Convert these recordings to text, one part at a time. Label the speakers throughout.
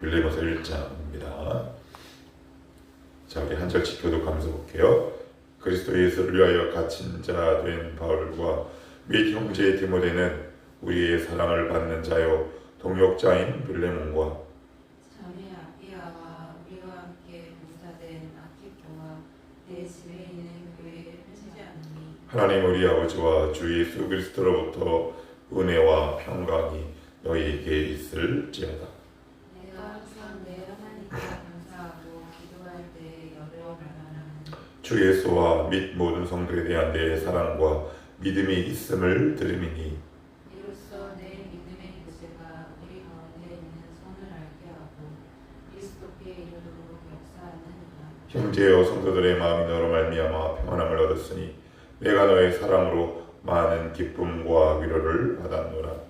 Speaker 1: 빌레몬서 1장입니다. 자, 우리 한 절씩 교독하면서 볼게요. 그리스도 예수를 위하여 갇힌 자 된 바울과 및 형제 디모데는 우리의 사랑을 받는 자요 동역자인 빌레몬과
Speaker 2: 자매 아비아와 우리와 함께 봉사된 아키포와 내 집에 있는 교회에 편지지 않으니
Speaker 1: 하나님 우리 아버지와 주 예수 그리스도로부터 은혜와 평강이 너희에게 있을지어다.
Speaker 2: 내가 항상 내 하나님께 감사하고 기도할 때 열을 말하는
Speaker 1: 주 예수와 및 모든 성도에 대한 내 사랑과 믿음이 있음을 들음이니
Speaker 2: 이로써 내 믿음의 교제가 우리 가운데 있는 선을 알게 하고 그리스도께 이르도록 역사하느니라.
Speaker 1: 형제여 성도들의 마음이 너로 말미암아 평안함을 얻었으니 내가 너의 사랑으로 많은 기쁨과 위로를 받았노라.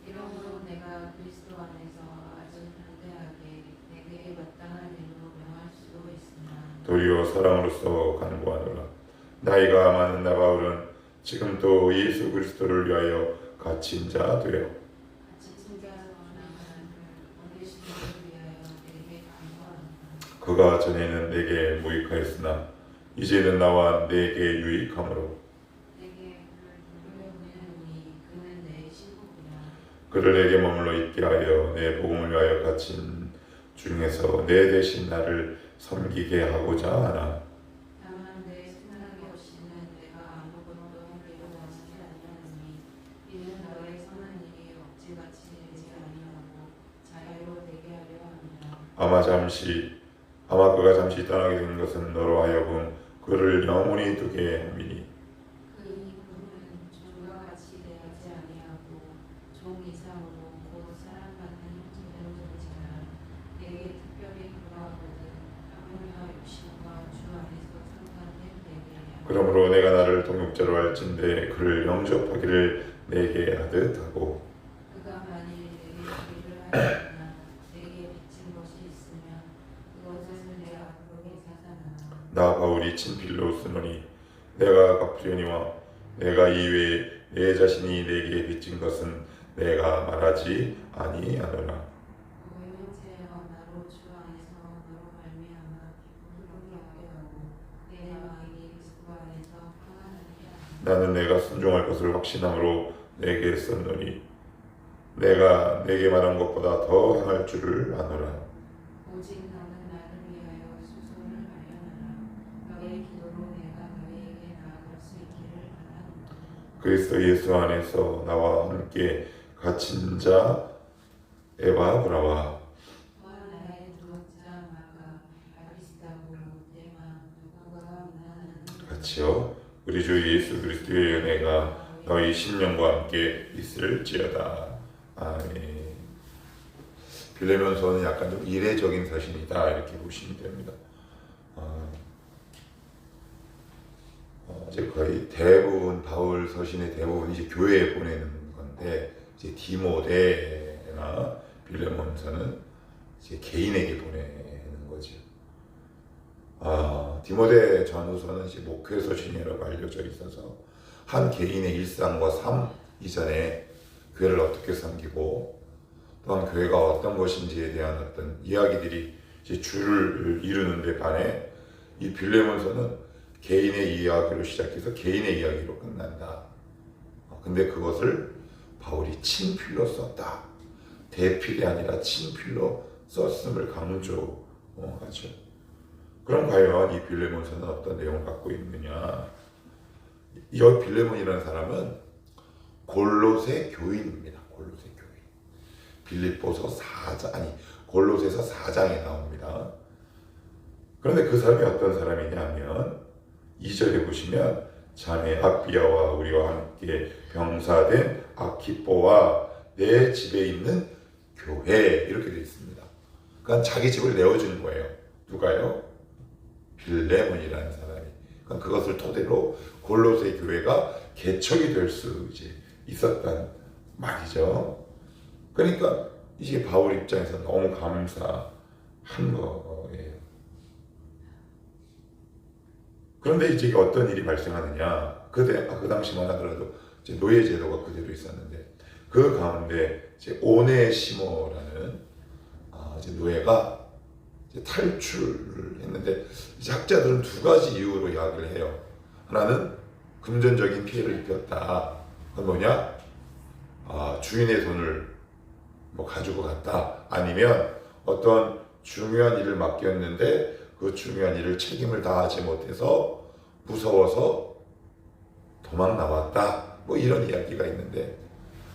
Speaker 2: 이러므로 내가 그리스도 안에서 아주 담대하게 내게 마땅한 일로 명할 수도 있으나
Speaker 1: 도리어 사랑으로서 간구하노라. 나이가 많은 나 바울은 지금 또 예수 그리스도를 위하여 갇힌 자 되어
Speaker 2: 같이 친자서 하나님을 원하시는 위하여 내게 간구하노라.
Speaker 1: 그가 전에는 내게 무익하였으나 이제는 나와 내게 유익함으로
Speaker 2: 내게 그를 돌려보내노니 그는 내 신복이라.
Speaker 1: 그를 내게 머물러 있게 하여 내 복음을 위하여 갇힌 중에서 내 대신 나를 섬기게 하고자 하나.
Speaker 2: 다만 내 생각이 없이는 내가 아무것도 괴로워하지 아니하노니 이는 너의 선한 일이 억지같이 되지 아니하고 자유로 되게 하려 함이라.
Speaker 1: 아마 그가 잠시 떠나게 된 것은 너로 하여금 그를 영원히 두게 함이니
Speaker 2: 그의 그는 종과 같이 대하지 아니하고 종 이상으로 곧 사랑받는 형제대로 존재하라. 내게 특별히 그러하거든 하물며 욕심과 주 안에서 상관된 내게 하라.
Speaker 1: 그러므로 내가 나를 동역자로 할진대 그를 영접하기를 내게 하듯 하고
Speaker 2: 그가 만일 내게 일을 하였으나 내게 빚진 것이 있으면 그것을 내 앞으로 계사하나.
Speaker 1: 나 바울이 친필로 쓰노니 내가 갚으려니와 내가 이외에 내 자신이 내게 빚진 것은 내가 말하지 아니하노라.
Speaker 2: 오 형제여 나로 주 안에서 너로 말미암아 기쁨을 얻게 하고 내 마음이 그리스도 안에서 평안하게 하라.
Speaker 1: 나는 내가 순종할 것을 확신함으로 내게 썼노니 내가 내게 말한 것보다 더 행할 줄을 아노라.
Speaker 2: 오직 너는 나를 위하여 수소를 마련하라. 너의 기도로 내가 너희에게 나아갈 수 있기를 바라노라.
Speaker 1: 그리스도 예수 안에서 나와 함께 갇힌 자 에바 브라와
Speaker 2: 또한 나의 두목자 마가 아리스타고 데마 누가가 만나는
Speaker 1: 같이요 우리 주 예수 그리스도의 은혜가 너희 심령과 함께 있을지어다. 아멘. 빌레몬서는 약간 좀 이례적인 서신이다 이렇게 보시면 됩니다. 이제 거의 대부분 바울 서신의 대부분 이제 교회에 보내는 건데 이제 디모데나 빌레몬서는 이제 개인에게 보내는 거죠. 디모데 전후서는 이제 목회 서신이라고 알려져 있어서 한 개인의 일상과 삶 이전에 교회를 어떻게 섬기고 또한 교회가 어떤 것인지에 대한 어떤 이야기들이 이제 줄을 이루는 데 반해 이 빌레몬서는 개인의 이야기로 시작해서 개인의 이야기로 끝난다. 근데 그것을 바울이 친필로 썼다. 대필이 아니라 친필로 썼음을 강조하죠. 그럼 과연 이 빌레몬서는 어떤 내용을 갖고 있느냐? 이 빌레몬이라는 사람은 골로새 교인입니다. 골로새 교인. 빌립보서 4장 골로새서 4장에 나옵니다. 그런데 그 사람이 어떤 사람이냐면 2절에 보시면 자매 아비아와 우리와 함께 병사된 아키포와 내 집에 있는 교회 이렇게 되어 있습니다. 그러니까 자기 집을 내어준 거예요. 누가요? 빌레몬이라는 사람이. 그러니까 그것을 토대로 골로새 교회가 개척이 될 수 있었단 말이죠. 그러니까 이게 바울 입장에서 너무 감사한 거예요. 그런데 이제 어떤 일이 발생하느냐? 그 당시만 하더라도 이제 노예 제도가 그대로 있었는데 그 가운데 이제 오네시모라는 이제 노예가 이제 탈출을 했는데 이제 학자들은 두 가지 이유로 이야기를 해요. 하나는 금전적인 피해를 입혔다. 그건 뭐냐? 주인의 돈을 뭐 가지고 갔다. 아니면 어떤 중요한 일을 맡겼는데 그 중요한 일을 책임을 다하지 못해서 무서워서 도망 나왔다. 뭐 이런 이야기가 있는데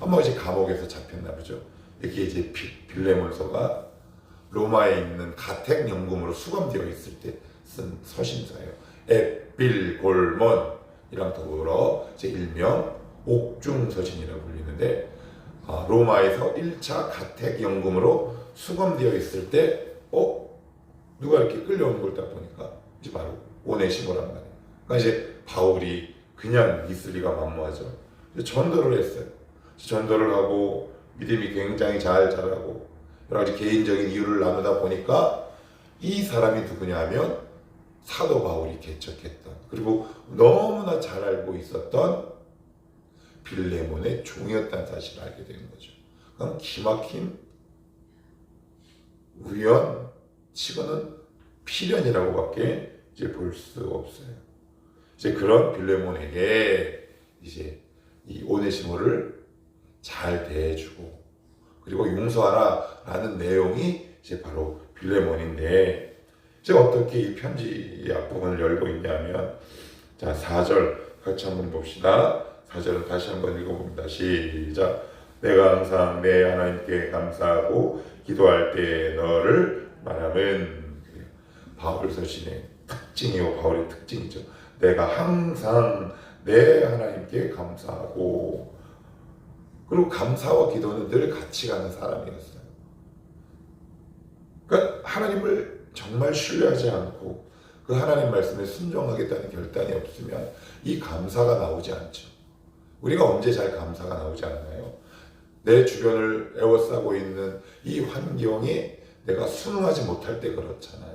Speaker 1: 아마 이제 감옥에서 잡혔나 보죠. 이게 이제 빌레몬서가 로마에 있는 가택 연금으로 수감되어 있을 때 쓴 서신서예요. 에필골몬이랑 더불어 이제 일명 옥중서신이라고 불리는데 로마에서 1차 가택 연금으로 수감되어 있을 때 누가 이렇게 끌려오는 걸 딱 보니까 이제 바로 오네시모란 말이에요. 그러니까 이제 바울이 그냥 있을 리가 만무하죠. 전도를 했어요. 전도를 하고 믿음이 굉장히 잘 자라고 여러 가지 개인적인 이유를 나누다 보니까 이 사람이 누구냐 하면 사도 바울이 개척했던 그리고 너무나 잘 알고 있었던 빌레몬의 종이었다는 사실을 알게 되는 거죠. 그럼 기막힌 우연치고는 필연이라고밖에 이제 볼 수 없어요. 이제 그런 빌레몬에게 이제 이 오네시모를 잘 대해주고 그리고 용서하라라는 내용이 이제 바로 빌레몬인데 제가 어떻게 이 편지 앞부분을 열고 있냐면 자 4절 같이 한번 봅시다. 4절은 다시 한번 읽어봅니다. 시작. 내가 항상 내 하나님께 감사하고 기도할 때 너를 말함은 바울 서신의 특징이요 바울의 특징이죠. 내가 항상 내 하나님께 감사하고 그리고 감사와 기도는 늘 같이 가는 사람이었어요. 그러니까 하나님을 정말 신뢰하지 않고 그 하나님 말씀에 순종하겠다는 결단이 없으면 이 감사가 나오지 않죠. 우리가 언제 잘 감사가 나오지 않나요? 내 주변을 에워싸고 있는 이 환경에 내가 순응하지 못할 때 그렇잖아요.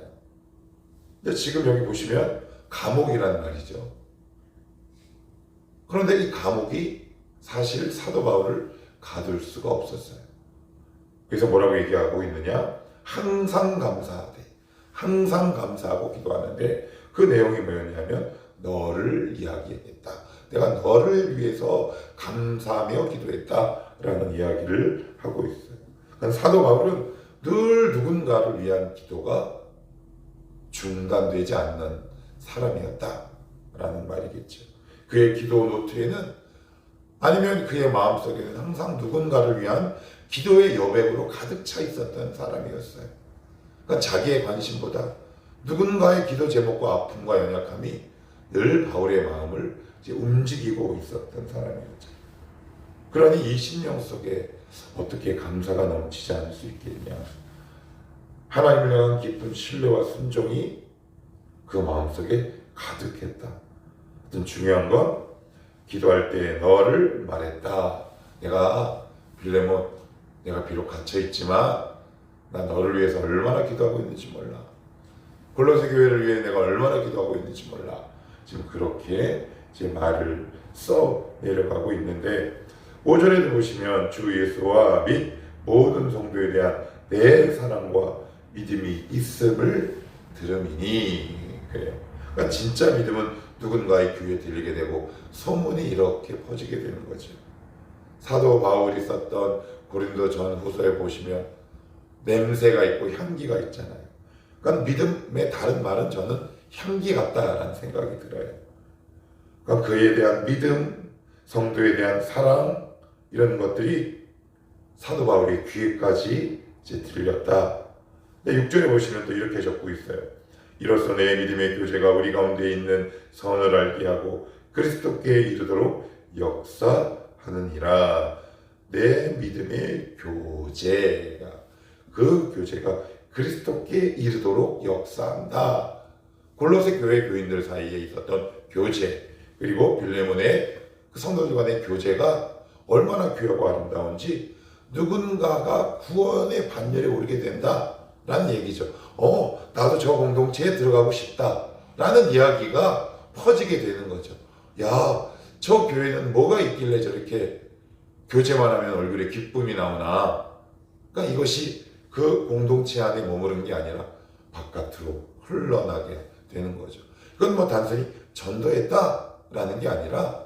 Speaker 1: 근데 지금 여기 보시면 감옥이란 말이죠. 그런데 이 감옥이 사실 사도 바울을 가둘 수가 없었어요. 그래서 뭐라고 얘기하고 있느냐? 항상 감사하되 항상 감사하고 기도하는데 그 내용이 뭐였냐면 너를 이야기했다. 내가 너를 위해서 감사하며 기도했다라는 이야기를 하고 있어요. 그러니까 사도 바울은 늘 누군가를 위한 기도가 중단되지 않는 사람이었다라는 말이겠죠. 그의 기도 노트에는 아니면 그의 마음속에는 항상 누군가를 위한 기도의 여백으로 가득 차 있었던 사람이었어요. 그러니까 자기의 관심보다 누군가의 기도 제목과 아픔과 연약함이 늘 바울의 마음을 이제 움직이고 있었던 사람이었죠. 그러니 이 심령 속에 어떻게 감사가 넘치지 않을 수 있겠냐. 하나님을 향한 깊은 신뢰와 순종이 그 마음속에 가득했다. 어떤 중요한 건 기도할 때 너를 말했다. 내가 빌레몬, 내가 비록 갇혀있지만 나 너를 위해서 얼마나 기도하고 있는지 몰라. 골로새 교회를 위해 내가 얼마나 기도하고 있는지 몰라. 지금 그렇게 제 말을 써 내려가고 있는데 5절에도 보시면 주 예수와 및 모든 성도에 대한 내 사랑과 믿음이 있음을 들음이니 그래요. 그러니까 진짜 믿음은 누군가의 귀에 들리게 되고 소문이 이렇게 퍼지게 되는 거죠. 사도 바울이 썼던 고린도 전후서에 보시면 냄새가 있고 향기가 있잖아요. 그러니까 믿음의 다른 말은 저는 향기 같다라는 생각이 들어요. 그러니까 그에 대한 믿음, 성도에 대한 사랑 이런 것들이 사도 바울의 귀에까지 이제 들렸다. 6절에 보시면 또 이렇게 적고 있어요. 이로써 내 믿음의 교제가 우리 가운데 있는 선을 알게 하고 그리스도께 이르도록 역사하느니라. 내 믿음의 교제가 그 교제가 그리스도께 이르도록 역사한다. 골로새 교회 교인들 사이에 있었던 교제 그리고 빌레몬의 그 성도들 간의 교제가 얼마나 귀하고 아름다운지 누군가가 구원의 반열에 오르게 된다라는 얘기죠. 나도 저 공동체에 들어가고 싶다라는 이야기가 퍼지게 되는 거죠. 야, 저 교회는 뭐가 있길래 저렇게 교제만 하면 얼굴에 기쁨이 나오나. 그러니까 이것이 그 공동체 안에 머무른 게 아니라 바깥으로 흘러나게 되는 거죠. 이건 뭐 단순히 전도했다라는 게 아니라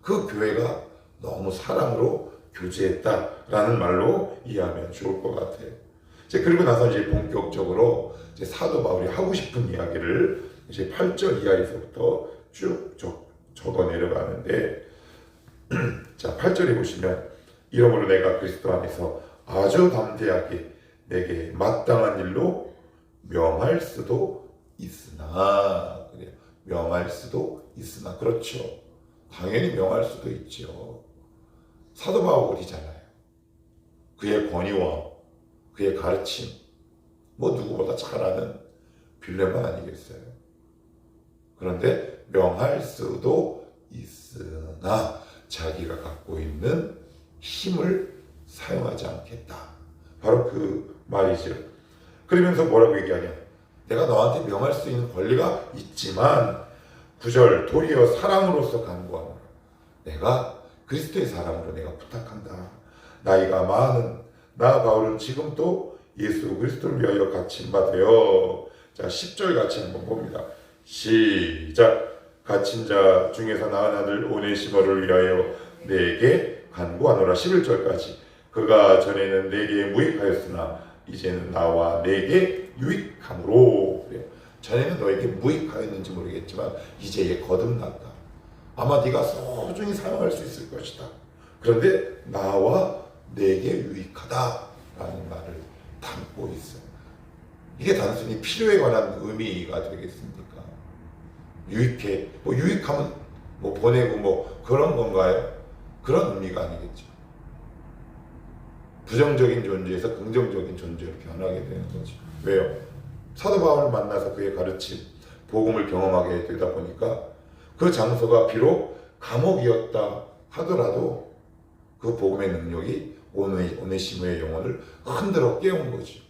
Speaker 1: 그 교회가 너무 사랑으로 교제했다라는 말로 이해하면 좋을 것 같아요. 이제 그리고 나서 이제 본격적으로 이제 사도 바울이 하고 싶은 이야기를 이제 8절 이하에서부터 쭉 적어 내려가는데, 자 8절에 보시면 이러므로 내가 그리스도 안에서 아주 담대하게 내게 마땅한 일로 명할 수도 있으나, 그래요. 명할 수도 있으나, 그렇죠. 당연히 명할 수도 있죠. 사도 바울이잖아요. 그의 권위와 그의 가르침, 뭐 누구보다 잘 아는 빌레몬 아니겠어요. 그런데 명할 수도 있으나 자기가 갖고 있는 힘을 사용하지 않겠다. 바로 그 말이죠. 그러면서 뭐라고 얘기하냐? 내가 너한테 명할 수 있는 권리가 있지만 9절 도리어 사랑으로서 간구하노라. 내가 그리스도의 사랑으로 내가 부탁한다. 나이가 많은 나 바울은 지금 또 예수 그리스도를 위하여 갇힌 바 되어. 자 10절 같이 한번 봅니다. 시작. 갇힌 자 중에서 낳은 아들 오네시모를 위하여 내게 간구하노라. 11절까지. 그가 전에는 내게 무익하였으나 이제는 나와 내게 유익함으로. 그래요. 전에는 너에게 무익하였는지 모르겠지만 이제 얘 거듭났다. 아마 네가 소중히 사용할 수 있을 것이다. 그런데 나와 내게 유익하다라는 말을 담고 있어요. 이게 단순히 필요에 관한 의미가 되겠습니까? 유익해, 뭐 유익하면 뭐 보내고 뭐 그런 건가요? 그런 의미가 아니겠죠. 부정적인 존재에서 긍정적인 존재로 변하게 되는 거죠. 왜요? 사도 바울을 만나서 그의 가르침, 복음을 경험하게 되다 보니까 그 장소가 비록 감옥이었다 하더라도 그 복음의 능력이 오네시모의 영혼을 흔들어 깨운 거죠.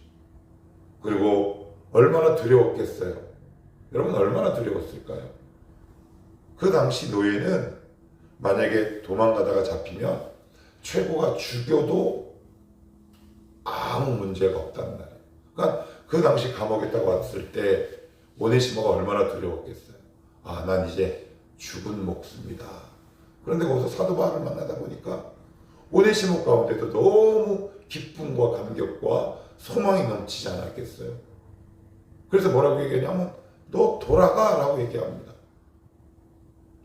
Speaker 1: 그리고 얼마나 두려웠겠어요. 여러분 얼마나 두려웠을까요? 그 당시 노예는 만약에 도망가다가 잡히면 최고가 죽여도 아무 문제가 없다는 말이에요. 그러니까 그 당시 감옥에 딱 왔을 때 오네시모가 얼마나 두려웠겠어요. 아, 난 이제 죽은 목숨이다. 그런데 거기서 사도 바울을 만나다 보니까 오네시모 가운데도 너무 기쁨과 감격과 소망이 넘치지 않았겠어요. 그래서 뭐라고 얘기하냐면 너 돌아가 라고 얘기합니다.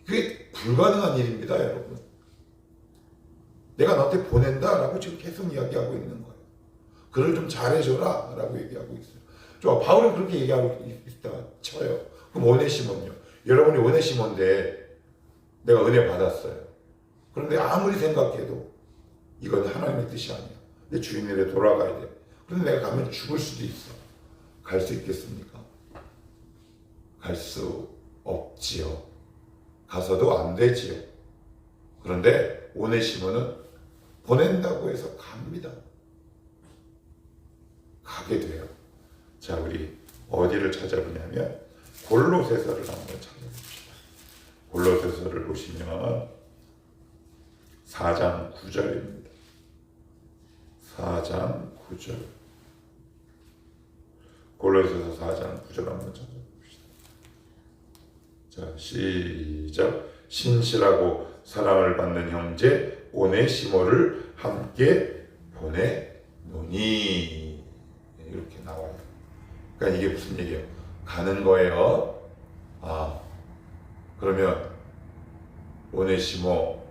Speaker 1: 그게 불가능한 일입니다, 여러분. 내가 너한테 보낸다 라고 지금 계속 이야기하고 있는 거예요. 그를 좀 잘해줘라 라고 얘기하고 있어요. 저 바울은 그렇게 얘기하고 있다 쳐요. 그럼 오네시모는요? 여러분이 오네시모인데 내가 은혜 받았어요. 그런데 아무리 생각해도 이건 하나님의 뜻이 아니야. 내 주인에게 돌아가야 돼. 그런데 내가 가면 죽을 수도 있어. 갈 수 있겠습니까? 갈 수 없지요. 가서도 안 되지요. 그런데 오네시모는 보낸다고 해서 갑니다. 가게 돼요. 자, 우리 어디를 찾아보냐면 골로새서를 한번 찾아봅시다. 골로새서를 보시면 4장 9절입니다. 4장 9절. 골로새서 4장 9절 한번 찾아봅시다. 자, 시작. 신실하고 사랑을 받는 형제 오네시모를 함께 보내노니. 이렇게 나와요. 그러니까 이게 무슨 얘기예요? 가는 거예요. 아, 그러면 오네시모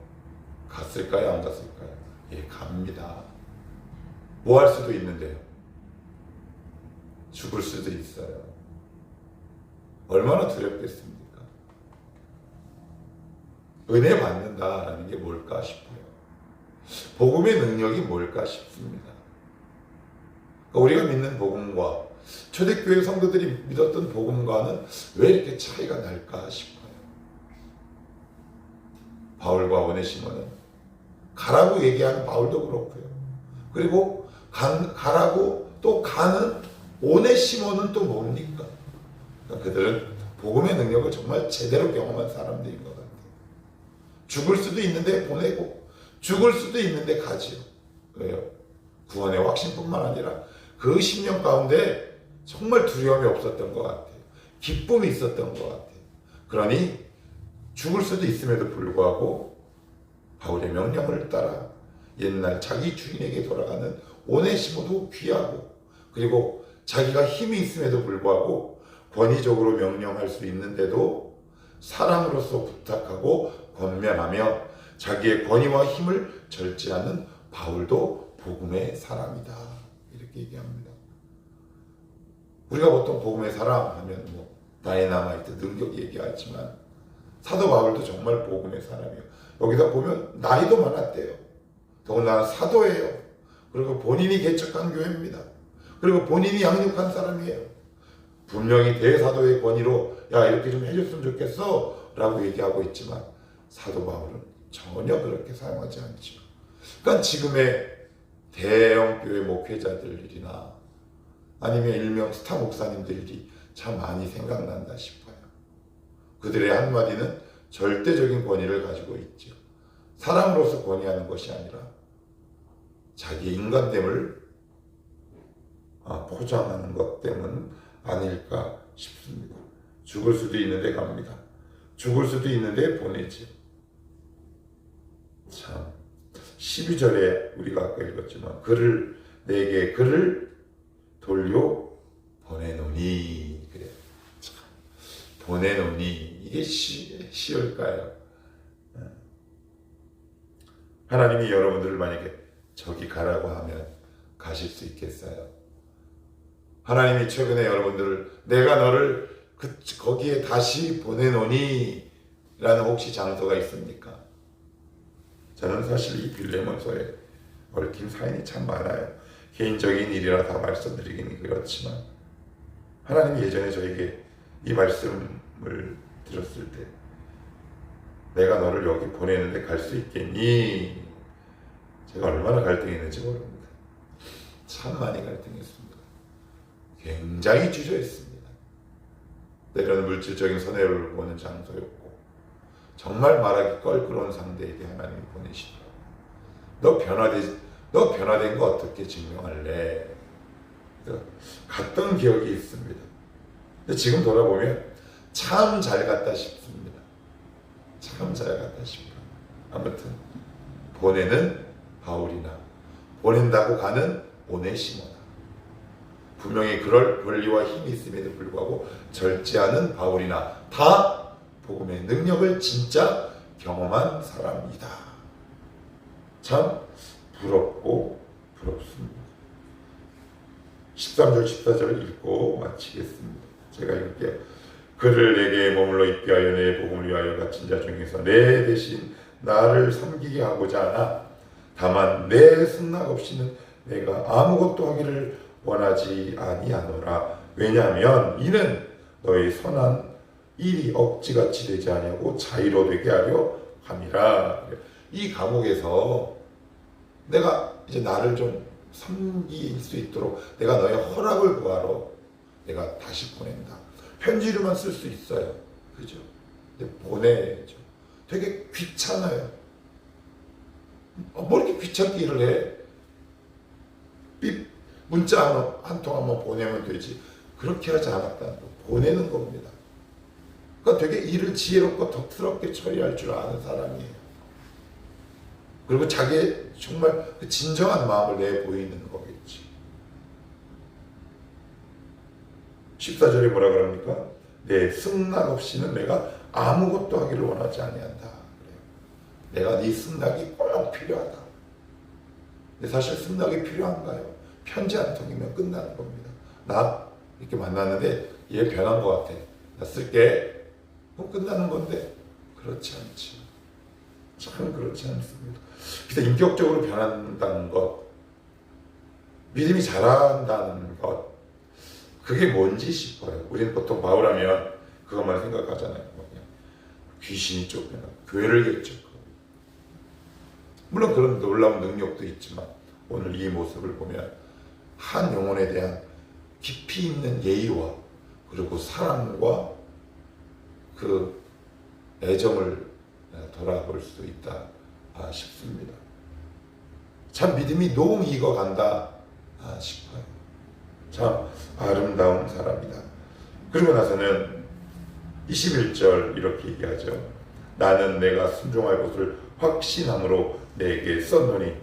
Speaker 1: 갔을까요? 안 갔을까요? 예, 갑니다. 뭐 할 수도 있는데요. 죽을 수도 있어요. 얼마나 두렵겠습니까? 은혜 받는다라는 게 뭘까 싶어요. 복음의 능력이 뭘까 싶습니다. 우리가 믿는 복음과 초대교회 성도들이 믿었던 복음과는 왜 이렇게 차이가 날까 싶어요. 바울과 오네시모는 가라고 얘기하는 바울도 그렇고요. 그리고 가라고 또 가는 오네시모는 또 뭡니까? 그러니까 그들은 복음의 능력을 정말 제대로 경험한 사람들인 것 같아요. 죽을 수도 있는데 보내고 죽을 수도 있는데 가지요. 왜요? 구원의 확신뿐만 아니라 그 10년 가운데 정말 두려움이 없었던 것 같아요. 기쁨이 있었던 것 같아요. 그러니 죽을 수도 있음에도 불구하고 바울의 명령을 따라 옛날 자기 주인에게 돌아가는 오네시모도 귀하고, 그리고 자기가 힘이 있음에도 불구하고 권위적으로 명령할 수 있는데도 사랑으로서 부탁하고 권면하며 자기의 권위와 힘을 절제하는 바울도 복음의 사람이다, 이렇게 얘기합니다. 우리가 보통 복음의 사람 하면 뭐 다이나마이트 능력 얘기하지만 사도 바울도 정말 복음의 사람이에요. 여기다 보면 나이도 많았대요. 더군다나 사도예요. 그리고 본인이 개척한 교회입니다. 그리고 본인이 양육한 사람이에요. 분명히 대사도의 권위로 야 이렇게 좀 해줬으면 좋겠어 라고 얘기하고 있지만 사도 바울은 전혀 그렇게 사용하지 않죠. 그러니까 지금의 대형 교회 목회자들이나 아니면 일명 스타 목사님들이 참 많이 생각난다 싶어요. 그들의 한마디는 절대적인 권위를 가지고 있죠. 사람으로서 권위하는 것이 아니라 자기 인간됨을 포장하는 것 때문 아닐까 싶습니다. 죽을 수도 있는데 갑니다. 죽을 수도 있는데 보내죠. 참 12절에 우리가 아까 읽었지만 내게 그를 돌려 보내노니, 그래. 참, 보내노니 이게 쉬울까요? 하나님이 여러분들을 만약에 저기 가라고 하면 가실 수 있겠어요? 하나님이 최근에 여러분들을 내가 너를 거기에 다시 보내노니 라는 혹시 장소가 있습니까? 저는 사실 이 빌레몬서에 얽힌 사연이 참 많아요. 개인적인 일이라 다 말씀드리긴 그렇지만 하나님이 예전에 저에게 이 말씀을 들었을 때 내가 너를 여기 보내는데 갈 수 있겠니? 제가 얼마나 갈등했는지 모릅니다. 참 많이 갈등했습니다. 굉장히 주저했습니다. 때로는 물질적인 손해를 보는 장소였고 정말 말하기 껄끄러운 상대에게 하나님이 보내시더라고요. 너 변화된 거 어떻게 증명할래? 갔던 기억이 있습니다. 근데 지금 돌아보면 참 잘 갔다 싶습니다. 참 잘 갔다 싶어요. 아무튼 보내는 바울이나 보낸다고 가는 오네시모나 분명히 그럴 권리와 힘이 있음에도 불구하고 절제하는 바울이나 다 복음의 능력을 진짜 경험한 사람이다. 참 부럽고 부럽습니다. 13절 14절을 읽고 마치겠습니다. 제가 읽을게요. 그를 내게 머물러 있게 하여 내 복음을 위하여 갇힌 자 중에서 내 대신 나를 섬기게 하고자 하나 다만 내 승낙 없이는 내가 아무것도 하기를 원하지 아니하노라. 왜냐하면 이는 너의 선한 일이 억지같이 되지 아니하고 자유로 되게 하려 함이라. 이 감옥에서 내가 이제 나를 좀 섬길 수 있도록 내가 너의 허락을 구하러 내가 다시 보낸다. 편지로만 쓸 수 있어요. 그죠? 근데 보내죠. 되게 귀찮아요. 뭐 이렇게 귀찮게 일을 해? 문자 한 통 한번 보내면 되지. 그렇게 하지 않았다는 거. 보내는 겁니다. 그러니까 되게 일을 지혜롭고 덕스럽게 처리할 줄 아는 사람이에요. 그리고 자기의 정말 진정한 마음을 내보이는 거겠지. 14절에 뭐라 그럽니까? 내 승낙 없이는 내가 아무것도 하기를 원하지 아니한다. 내가 네 승낙이 꼭 필요하다. 근데 사실 승낙이 필요한가요? 편지 한 통이면 끝나는 겁니다. 나 이렇게 만났는데 얘 변한 것 같아. 나 쓸게. 그럼 끝나는 건데 그렇지 않지. 참 그렇지 않습니다. 그래서 인격적으로 변한다는 것, 믿음이 자란다는 것, 그게 뭔지 싶어요. 우리는 보통 바울하면 그것만 생각하잖아요. 귀신이 쫓겨나 교회를 개척하고, 물론 그런 놀라운 능력도 있지만 오늘 이 모습을 보면 한 영혼에 대한 깊이 있는 예의와 그리고 사랑과 그 애정을 돌아볼 수 있다 싶습니다. 참 믿음이 너무 익어간다 싶어요. 참 아름다운 사람이다. 그러고 나서는 21절 이렇게 얘기하죠. 나는 내가 순종할 것을 확신함으로 내게 썼노니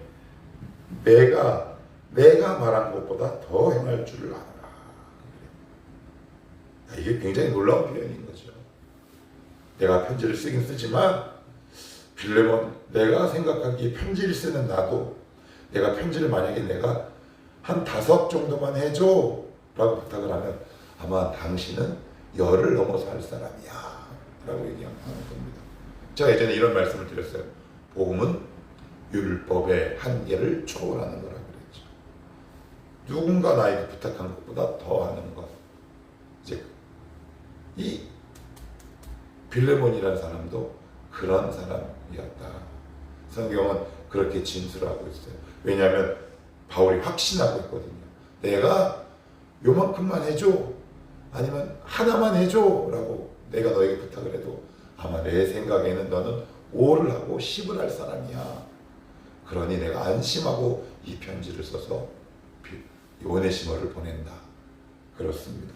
Speaker 1: 내가 말한 것보다 더 행할 줄을 알아. 이게 굉장히 놀라운 표현인 거죠. 내가 편지를 쓰긴 쓰지만 빌레몬, 내가 생각하기에 편지를 쓰는 나도 내가 편지를 만약에 내가 한 5 정도만 해줘 라고 부탁을 하면 아마 당신은 10을 넘어서 할 사람이야 라고 얘기하는 겁니다. 제가 예전에 이런 말씀을 드렸어요. 복음은 율법의 한계를 초월하는 거라고 그랬죠. 누군가 나에게 부탁한 것보다 더 하는 것. 이제 이 빌레몬이라는 사람도 그런 사람이었다. 성경은 그렇게 진술하고 있어요. 왜냐하면 바울이 확신하고 있거든요. 내가 요만큼만 해줘, 아니면 하나만 해줘 라고 내가 너에게 부탁을 해도 아마 내 생각에는 너는 5를 하고 10을 할 사람이야. 그러니 내가 안심하고 이 편지를 써서 오네시모를 보낸다. 그렇습니다.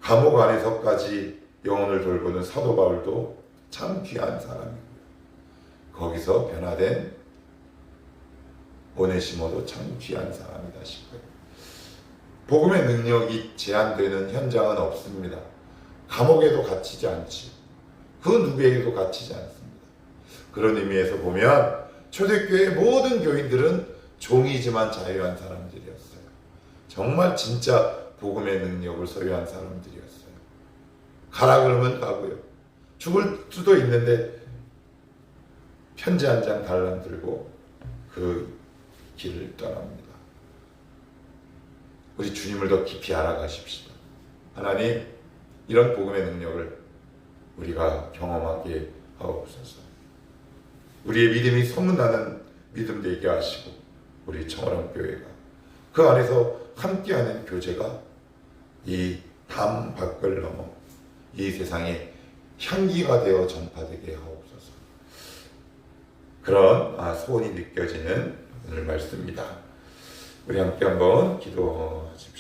Speaker 1: 감옥 안에서까지 영혼을 돌보는 사도 바울도 참 귀한 사람이고요. 거기서 변화된 오네시모도 참 귀한 사람이다 싶어요. 복음의 능력이 제한되는 현장은 없습니다. 감옥에도 갇히지 않지. 그 누구에게도 갇히지 않습니다. 그런 의미에서 보면 초대교회의 모든 교인들은 종이지만 자유한 사람들이었어요. 정말 진짜 복음의 능력을 소유한 사람들이었어요. 가라 그러면 가고요. 죽을 수도 있는데 편지 한 장 달랑 들고 그 길을 떠납니다. 우리 주님을 더 깊이 알아가십시다. 하나님, 이런 복음의 능력을 우리가 경험하게 하옵소서. 우리의 믿음이 소문나는 믿음 되게 하시고 우리 청월함교회가 그 안에서 함께하는 교제가 이 담 밖을 넘어 이 세상에 향기가 되어 전파되게 하옵소서. 그런 소원이 느껴지는 오늘 말씀입니다. 우리 함께 한번 기도하십시다.